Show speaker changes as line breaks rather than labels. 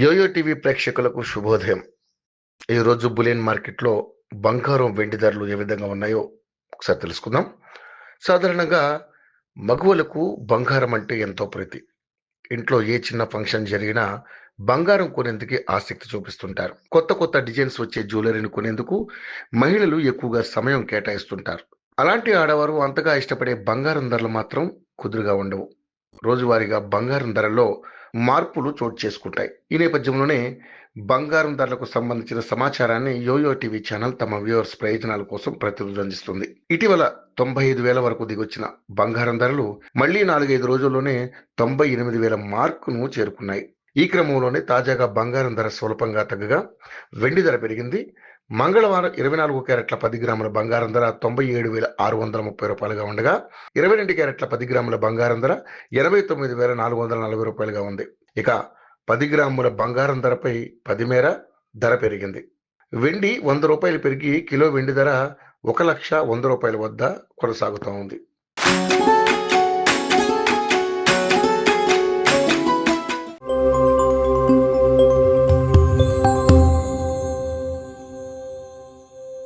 Yo-yo TV ప్రేక్షకులకు శుభోదయం. ఈరోజు బులియన్ మార్కెట్లో బంగారం, వెండి ధరలు ఏ విధంగా ఉన్నాయో ఒకసారి తెలుసుకుందాం. సాధారణంగా మగవులకు బంగారం అంటే ఎంతో ప్రీతి. ఇంట్లో ఏ చిన్న ఫంక్షన్ జరిగినా బంగారం కొనేందుకు ఆసక్తి చూపిస్తుంటారు. కొత్త కొత్త డిజైన్స్ వచ్చే జ్యువెలరీని కొనేందుకు మహిళలు ఎక్కువగా సమయం కేటాయిస్తుంటారు. అలాంటి ఆడవారు అంతగా ఇష్టపడే బంగారం ధరలు మాత్రం కుదురుగా ఉండవు. రోజువారీగా బంగారం ధరల్లో మార్పులు చోటు చేసుకుంటాయి. ఈ నేపథ్యంలోనే బంగారం ధరలకు సంబంధించిన సమాచారాన్ని యోయో టీవీ ఛానల్ తమ వ్యూవర్స్ ప్రయోజనాల కోసం ప్రతిరోజు అందిస్తుంది. ఇటీవల 95,000 వరకు దిగొచ్చిన బంగారం ధరలు మళ్లీ 4-5 రోజుల్లోనే 98,000 మార్కును చేరుకున్నాయి. ఈ క్రమంలోనే తాజాగా బంగారం ధర స్వల్పంగా తగ్గగా వెండి ధర పెరిగింది. మంగళవారం 24 క్యారెట్ల 10 గ్రాముల బంగారం ధర 97,630 రూపాయలుగా ఉండగా 22 క్యారెట్ల 10 గ్రాముల బంగారం ధర 89,440 రూపాయలుగా ఉంది. ఇక 10 గ్రాముల బంగారం ధరపై 10 మేర ధర పెరిగింది. వెండి 100 రూపాయలు పెరిగి కిలో వెండి ధర 1,100,000 వద్ద కొనసాగుతూ ఉంది.